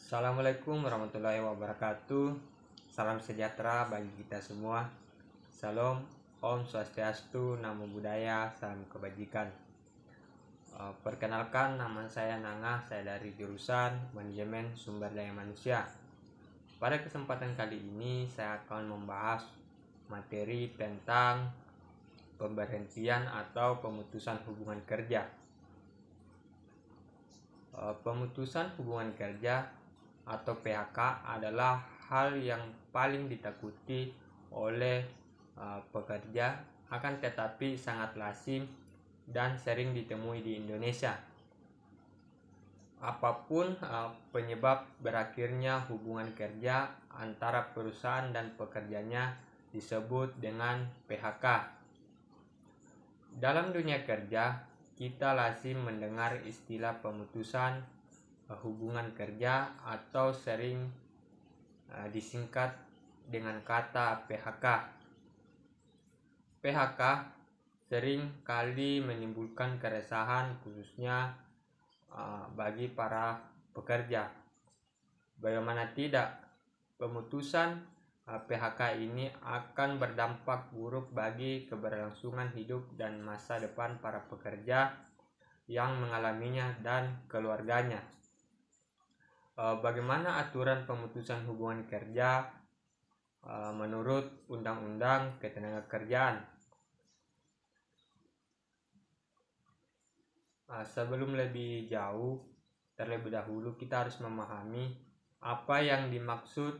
Assalamualaikum warahmatullahi wabarakatuh. Salam sejahtera bagi kita semua. Salam, Om Swastiastu, Namo Buddhaya, salam kebajikan. Perkenalkan, nama saya Nanga, saya dari jurusan Manajemen Sumber Daya Manusia. Pada kesempatan kali ini saya akan membahas materi tentang pemberhentian atau pemutusan hubungan kerja. Pemutusan hubungan kerja atau PHK adalah hal yang paling ditakuti oleh pekerja, akan tetapi sangat lazim dan sering ditemui di Indonesia. Apapun penyebab berakhirnya hubungan kerja antara perusahaan dan pekerjanya disebut dengan PHK. Dalam dunia kerja, kita lazim mendengar istilah pemutusan hubungan kerja atau sering disingkat dengan kata PHK. PHK sering kali menimbulkan keresahan khususnya bagi para pekerja. Bagaimana tidak, pemutusan PHK ini akan berdampak buruk bagi keberlangsungan hidup dan masa depan para pekerja yang mengalaminya dan keluarganya. Bagaimana aturan pemutusan hubungan kerja menurut Undang-Undang Ketenagakerjaan? Sebelum lebih jauh, terlebih dahulu kita harus memahami apa yang dimaksud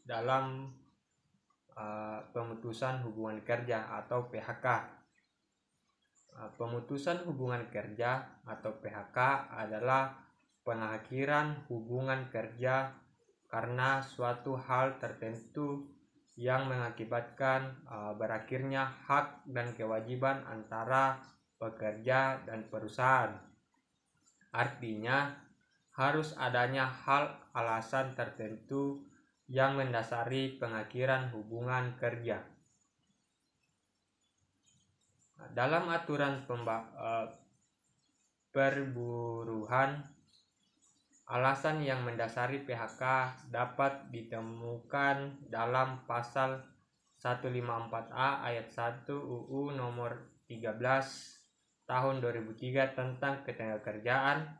dalam pemutusan hubungan kerja atau PHK. Pemutusan hubungan kerja atau PHK adalah pengakhiran hubungan kerja karena suatu hal tertentu yang mengakibatkan berakhirnya hak dan kewajiban antara pekerja dan perusahaan. Artinya, harus adanya alasan tertentu yang mendasari pengakhiran hubungan kerja. Dalam aturan perburuhan, alasan yang mendasari PHK dapat ditemukan dalam pasal 154A ayat 1 UU nomor 13 tahun 2003 tentang Ketenagakerjaan,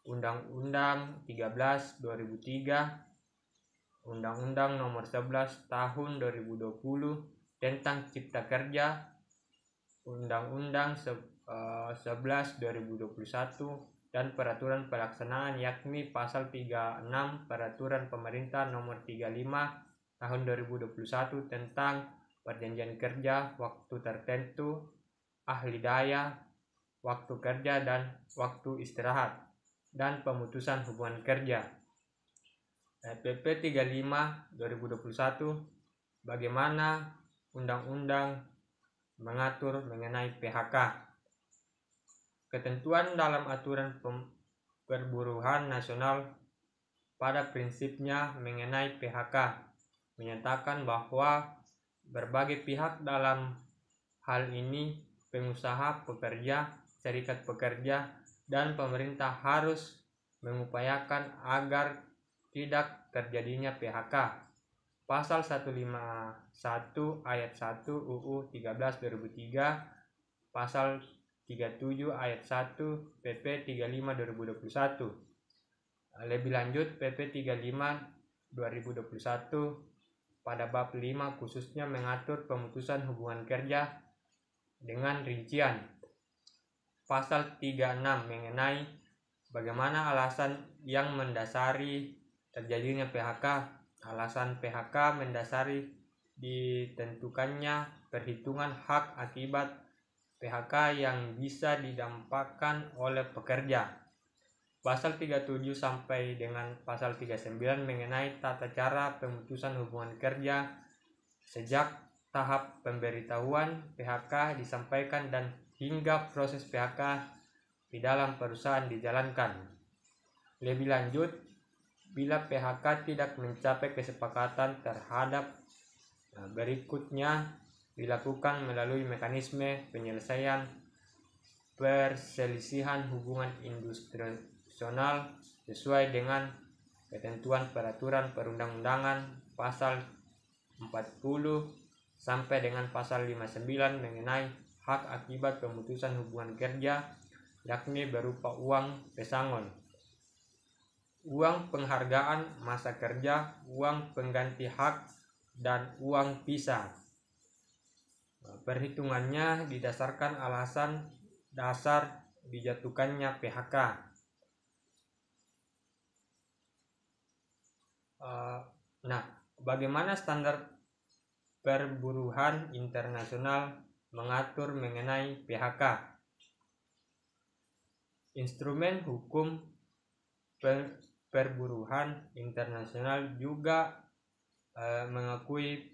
Undang-Undang 13 2003, Undang-Undang nomor 11 tahun 2020 tentang Cipta Kerja, Undang-Undang 11 2021 dan peraturan pelaksanaan yakni pasal 36 Peraturan Pemerintah nomor 35 tahun 2021 tentang perjanjian kerja, waktu tertentu, ahli daya, waktu kerja dan waktu istirahat, dan pemutusan hubungan kerja. PP 35 2021 bagaimana undang-undang mengatur mengenai PHK. Ketentuan dalam aturan perburuhan nasional pada prinsipnya mengenai PHK menyatakan bahwa berbagai pihak, dalam hal ini pengusaha, pekerja, serikat pekerja, dan pemerintah harus mengupayakan agar tidak terjadinya PHK. Pasal 151 ayat 1 UU 13 2003, pasal 37 ayat 1 PP 35 2021. Lebih lanjut, PP 35 2021 pada bab 5 khususnya mengatur pemutusan hubungan kerja dengan rincian. Pasal 36 mengenai bagaimana alasan yang mendasari terjadinya PHK. Alasan PHK mendasari ditentukannya perhitungan hak akibat PHK yang bisa didampakkan oleh pekerja. Pasal 37 sampai dengan pasal 39 mengenai tata cara pemutusan hubungan kerja sejak tahap pemberitahuan PHK disampaikan dan hingga proses PHK di dalam perusahaan dijalankan. Lebih lanjut, bila PHK tidak mencapai kesepakatan terhadap berikutnya dilakukan melalui mekanisme penyelesaian perselisihan hubungan industrial sesuai dengan ketentuan peraturan perundang-undangan pasal 40 sampai dengan pasal 59 mengenai hak akibat pemutusan hubungan kerja, yakni berupa uang pesangon, uang penghargaan masa kerja, uang pengganti hak, dan uang pisah. Perhitungannya didasarkan alasan dasar dijatuhkannya PHK. Nah, bagaimana standar perburuhan internasional mengatur mengenai PHK? Instrumen hukum perburuhan internasional juga mengakui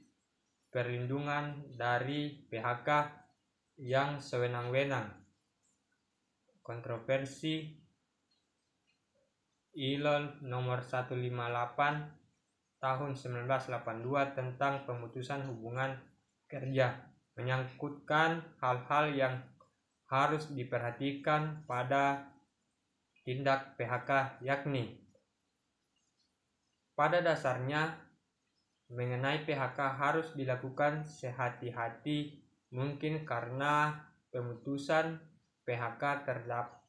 perlindungan dari PHK yang sewenang-wenang. Kontroversi ILO nomor 158 tahun 1982 tentang pemutusan hubungan kerja menyangkutkan hal-hal yang harus diperhatikan pada tindak PHK, yakni pada dasarnya mengenai PHK harus dilakukan sehati-hati mungkin karena pemutusan PHK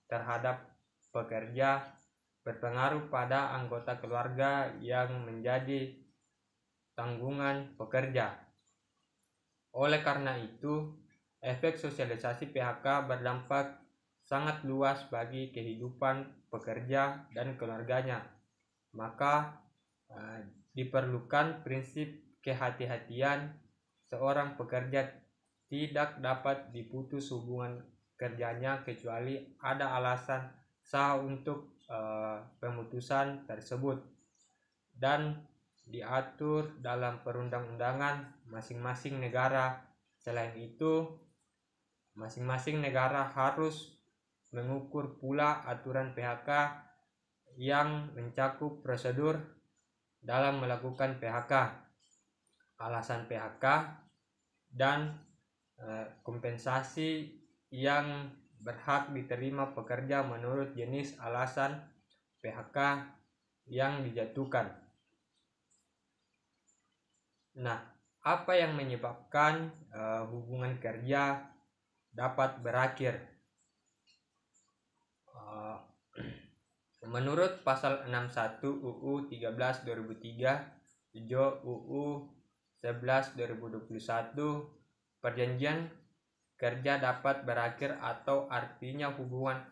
terhadap pekerja berpengaruh pada anggota keluarga yang menjadi tanggungan pekerja. Oleh karena itu, efek sosialisasi PHK berdampak sangat luas bagi kehidupan pekerja dan keluarganya. Maka diperlukan prinsip kehati-hatian. Seorang pekerja tidak dapat diputus hubungan kerjanya kecuali ada alasan sah untuk pemutusan tersebut dan diatur dalam perundang-undangan masing-masing negara. Selain itu, masing-masing negara harus mengukur pula aturan PHK yang mencakup prosedur dalam melakukan PHK, alasan PHK, dan kompensasi yang berhak diterima pekerja menurut jenis alasan PHK yang dijatuhkan. Nah, apa yang menyebabkan hubungan kerja dapat berakhir? Menurut pasal 61 UU 13 2003 Jo UU 11 2021, perjanjian kerja dapat berakhir atau artinya hubungan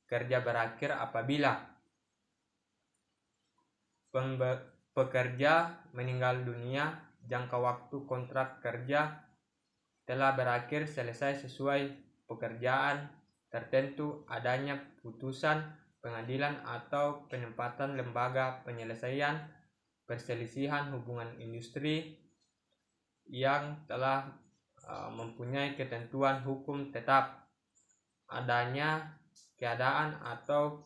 kerja berakhir apabila pekerja meninggal dunia, jangka waktu kontrak kerja telah berakhir selesai sesuai pekerjaan tertentu, adanya putusan pengadilan atau penempatan lembaga penyelesaian perselisihan hubungan industri yang telah mempunyai ketentuan hukum tetap, adanya keadaan atau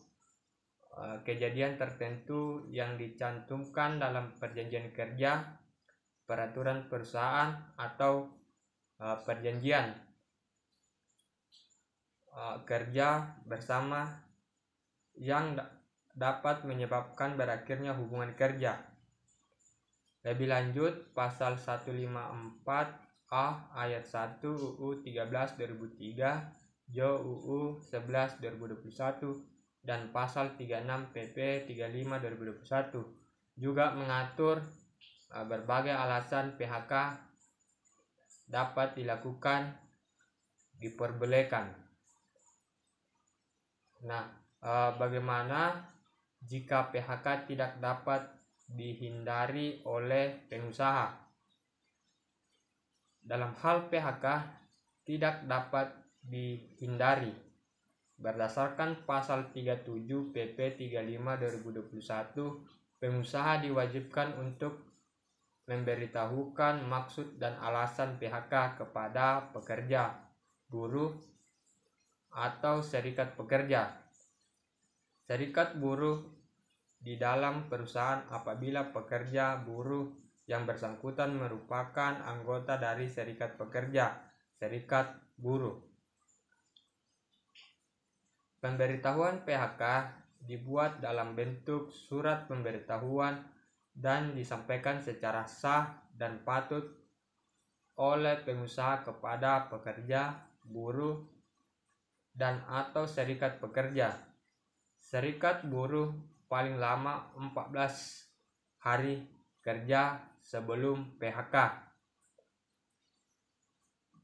kejadian tertentu yang dicantumkan dalam perjanjian kerja, peraturan perusahaan, atau perjanjian kerja bersama yang dapat menyebabkan berakhirnya hubungan kerja. Lebih lanjut, pasal 154A ayat 1 UU 13 2003 Jo UU 11 2021 dan pasal 36 PP 35 2021 juga mengatur berbagai alasan PHK dapat dilakukan, diperbolehkan. Nah, bagaimana jika PHK tidak dapat dihindari oleh pengusaha? Dalam hal PHK tidak dapat dihindari, berdasarkan pasal 37 PP 35 2021, pengusaha diwajibkan untuk memberitahukan maksud dan alasan PHK kepada pekerja, buruh, atau serikat pekerja, serikat buruh di dalam perusahaan apabila pekerja buruh yang bersangkutan merupakan anggota dari serikat pekerja, serikat buruh. Pemberitahuan PHK dibuat dalam bentuk surat pemberitahuan dan disampaikan secara sah dan patut oleh pengusaha kepada pekerja, buruh, dan atau serikat pekerja. Serikat buruh paling lama 14 hari kerja sebelum PHK.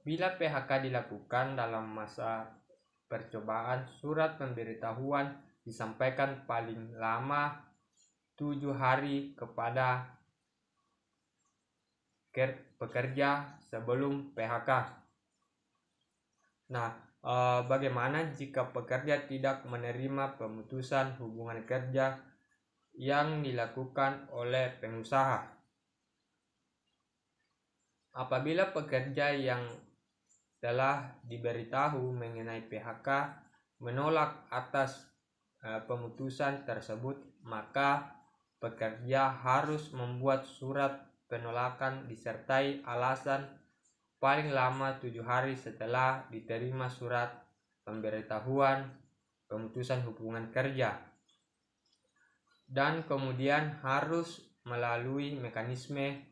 Bila PHK dilakukan dalam masa percobaan, surat pemberitahuan disampaikan paling lama 7 hari kepada pekerja sebelum PHK. Nah, bagaimana jika pekerja tidak menerima pemutusan hubungan kerja yang dilakukan oleh pengusaha? Apabila pekerja yang telah diberitahu mengenai PHK menolak atas pemutusan tersebut, maka pekerja harus membuat surat penolakan disertai alasan paling lama 7 hari setelah diterima surat pemberitahuan pemutusan hubungan kerja, dan kemudian harus melalui mekanisme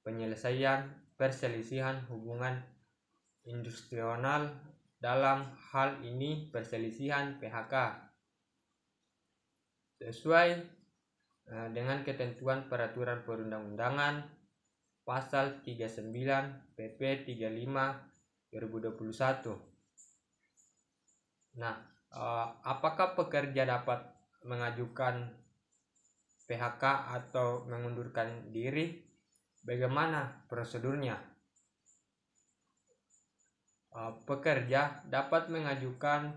penyelesaian perselisihan hubungan industrial, dalam hal ini perselisihan PHK, sesuai dengan ketentuan peraturan perundang-undangan pasal 39 PP 35 2021. Nah, apakah pekerja dapat mengajukan PHK atau mengundurkan diri? Bagaimana prosedurnya? Pekerja dapat mengajukan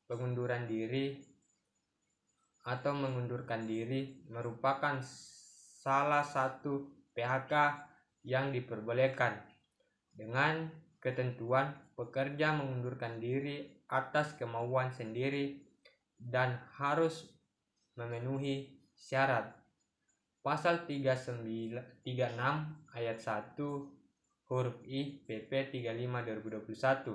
pengunduran diri atau mengundurkan diri merupakan salah satu PHK yang diperbolehkan, dengan ketentuan pekerja mengundurkan diri atas kemauan sendiri dan harus memenuhi syarat pasal 36 ayat 1 huruf I PP 35 2021.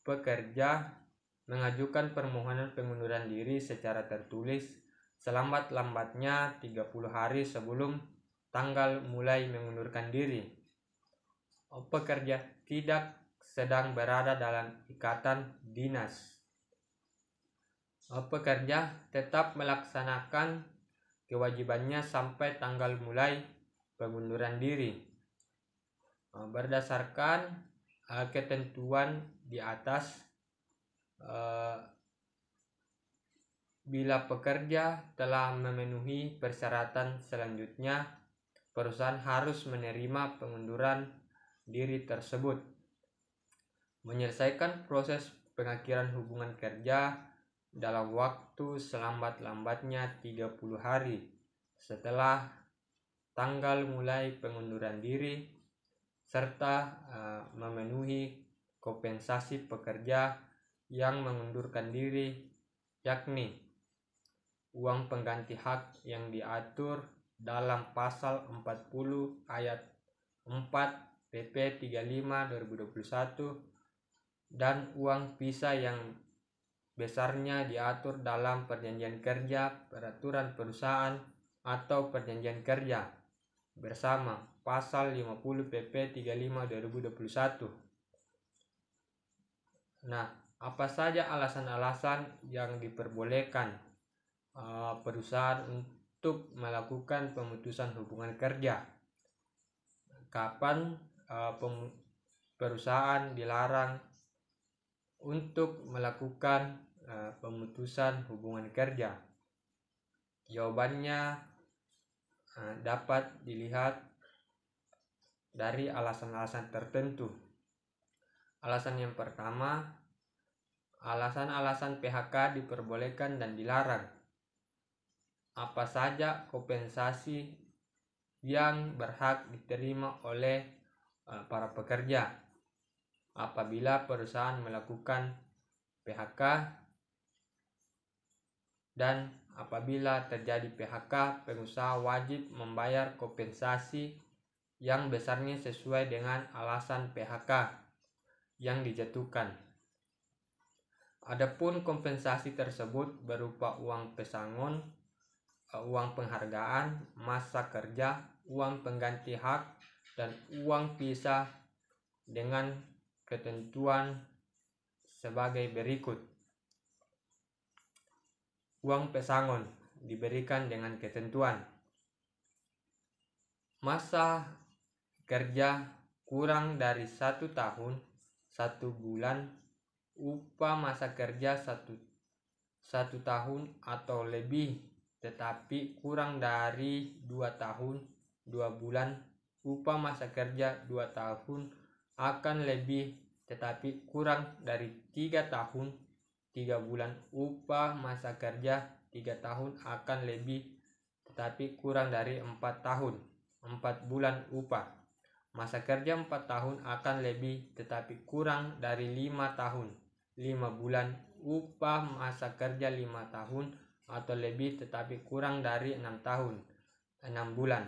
Pekerja mengajukan permohonan pengunduran diri secara tertulis selambat-lambatnya 30 hari sebelum tanggal mulai mengundurkan diri. Pekerja tidak sedang berada dalam ikatan dinas. Pekerja tetap melaksanakan kewajibannya sampai tanggal mulai pengunduran diri. Berdasarkan ketentuan di atas, bila pekerja telah memenuhi persyaratan selanjutnya, perusahaan harus menerima pengunduran diri tersebut, menyelesaikan proses pengakhiran hubungan kerja dalam waktu selambat-lambatnya 30 hari setelah tanggal mulai pengunduran diri, serta memenuhi kompensasi pekerja yang mengundurkan diri, yakni uang pengganti hak yang diatur dalam pasal 40 ayat 4 PP 35 2021 dan uang pisah yang besarnya diatur dalam perjanjian kerja, peraturan perusahaan atau perjanjian kerja bersama pasal 50 PP 35 2021. Nah, apa saja alasan-alasan yang diperbolehkan perusahaan untuk melakukan pemutusan hubungan kerja? Kapan perusahaan dilarang untuk melakukan pemutusan hubungan kerja? Jawabannya dapat dilihat dari alasan-alasan tertentu. Alasan yang pertama, alasan-alasan PHK diperbolehkan dan dilarang. Apa saja kompensasi yang berhak diterima oleh para pekerja apabila perusahaan melakukan PHK, dan apabila terjadi PHK, pengusaha wajib membayar kompensasi yang besarnya sesuai dengan alasan PHK yang dijatuhkan. Adapun kompensasi tersebut berupa uang pesangon, uang penghargaan, masa kerja, uang pengganti hak, dan uang pisah dengan ketentuan sebagai berikut. Uang pesangon diberikan dengan ketentuan masa kerja kurang dari 1 tahun 1 bulan, upah masa kerja 1 tahun atau lebih tetapi kurang dari 2 tahun 2 bulan, upah masa kerja 2 tahun akan lebih tetapi kurang dari 3 tahun 3 bulan, upah masa kerja 3 tahun akan lebih tetapi kurang dari 4 tahun 4 bulan, upah masa kerja 4 tahun akan lebih tetapi kurang dari 5 tahun 5 bulan, upah masa kerja 5 tahun atau lebih tetapi kurang dari 6 tahun 6 bulan,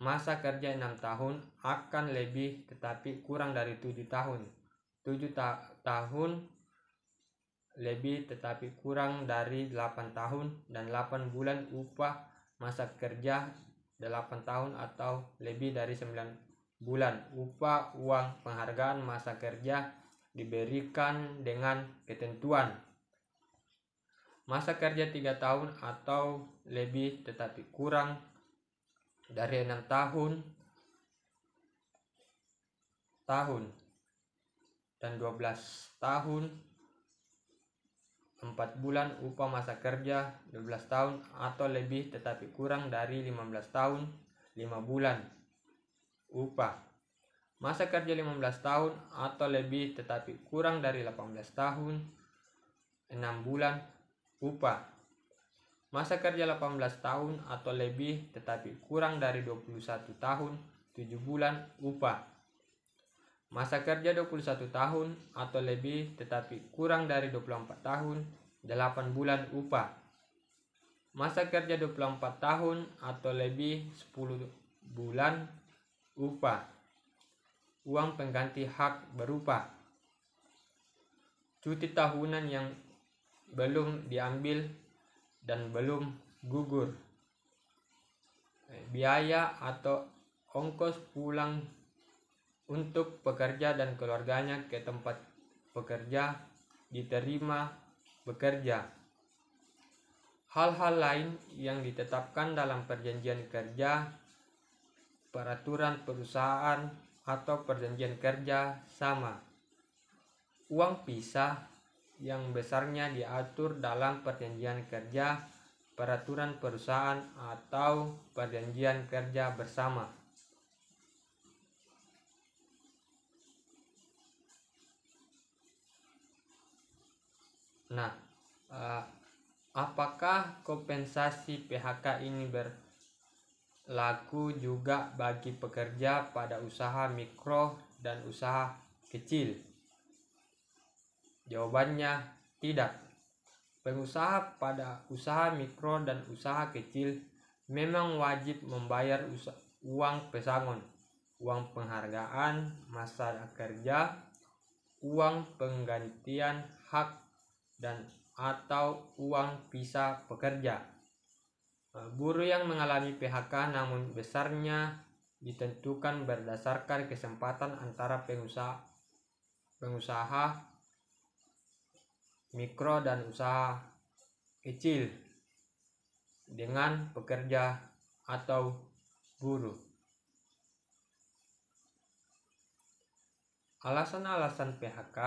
masa kerja 6 tahun akan lebih tetapi kurang dari 7 tahun 7 tahun lebih tetapi kurang dari 8 tahun dan 8 bulan, upah masa kerja 8 tahun atau lebih dari 9 bulan, upah uang penghargaan masa kerja diberikan dengan ketentuan masa kerja 3 tahun atau lebih tetapi kurang dari 6 tahun dan 12 tahun 4 bulan, upah masa kerja 12 tahun atau lebih tetapi kurang dari 15 tahun 5 bulan, upah masa kerja 15 tahun atau lebih tetapi kurang dari 18 tahun 6 bulan, upah masa kerja 18 tahun atau lebih tetapi kurang dari 21 tahun 7 bulan, upah masa kerja 21 tahun atau lebih tetapi kurang dari 24 tahun 8 bulan, upah masa kerja 24 tahun atau lebih 10 bulan, upah uang pengganti hak berupa cuti tahunan yang belum diambil dan belum gugur, biaya atau ongkos pulang untuk pekerja dan keluarganya ke tempat pekerja diterima bekerja, hal-hal lain yang ditetapkan dalam perjanjian kerja, peraturan perusahaan atau perjanjian kerja sama, uang pisah yang besarnya diatur dalam perjanjian kerja, peraturan perusahaan atau perjanjian kerja bersama. Nah, apakah kompensasi PHK ini berlaku juga bagi pekerja pada usaha mikro dan usaha kecil? Jawabannya tidak. Pengusaha pada usaha mikro dan usaha kecil memang wajib membayar uang pesangon, uang penghargaan masa kerja, uang penggantian hak dan atau uang pisah pekerja. Buruh yang mengalami PHK namun besarnya ditentukan berdasarkan kesempatan antara pengusaha mikro dan usaha kecil dengan pekerja atau buruh. Alasan-alasan PHK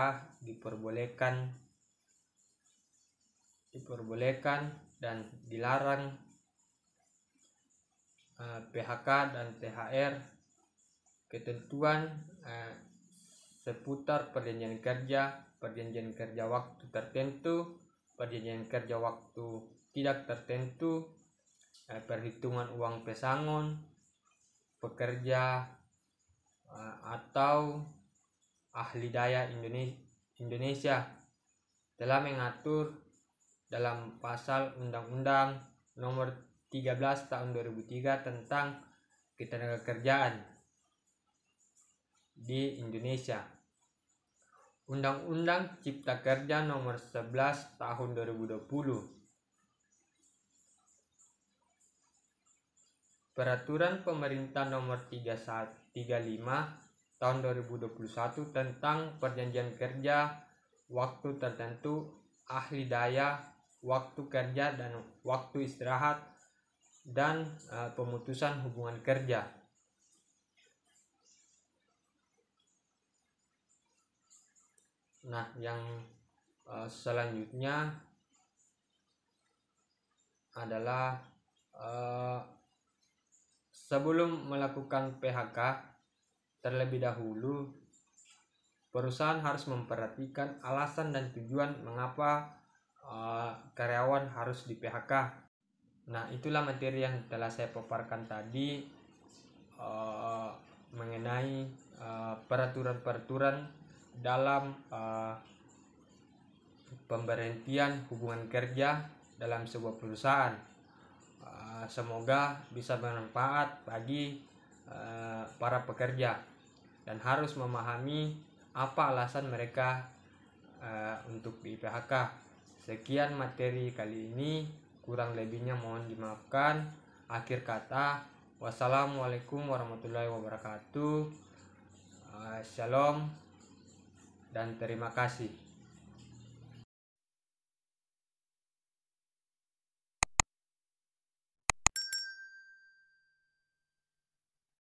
diperbolehkan dan dilarang PHK dan THR, ketentuan seputar perjanjian kerja waktu tertentu, perjanjian kerja waktu tidak tertentu, perhitungan uang pesangon pekerja atau ahli daya Indonesia telah mengatur dalam pasal Undang-Undang Nomor 13 Tahun 2003 tentang ketenagakerjaan di Indonesia. Undang-Undang Cipta Kerja Nomor 11 Tahun 2020, Peraturan Pemerintah Nomor 35 Tahun 2021 tentang Perjanjian Kerja, Waktu Tertentu, Ahli Daya, Waktu Kerja dan Waktu Istirahat, dan Pemutusan Hubungan Kerja. Nah, yang selanjutnya adalah sebelum melakukan PHK, terlebih dahulu perusahaan harus memperhatikan alasan dan tujuan mengapa karyawan harus di PHK. Nah, itulah materi yang telah saya paparkan tadi mengenai peraturan-peraturan dalam pemberhentian hubungan kerja dalam sebuah perusahaan. Semoga bisa bermanfaat bagi para pekerja dan harus memahami apa alasan mereka untuk di PHK. Sekian materi kali ini, kurang lebihnya mohon dimaafkan. Akhir kata, wassalamualaikum warahmatullahi wabarakatuh. Shalom dan terima kasih.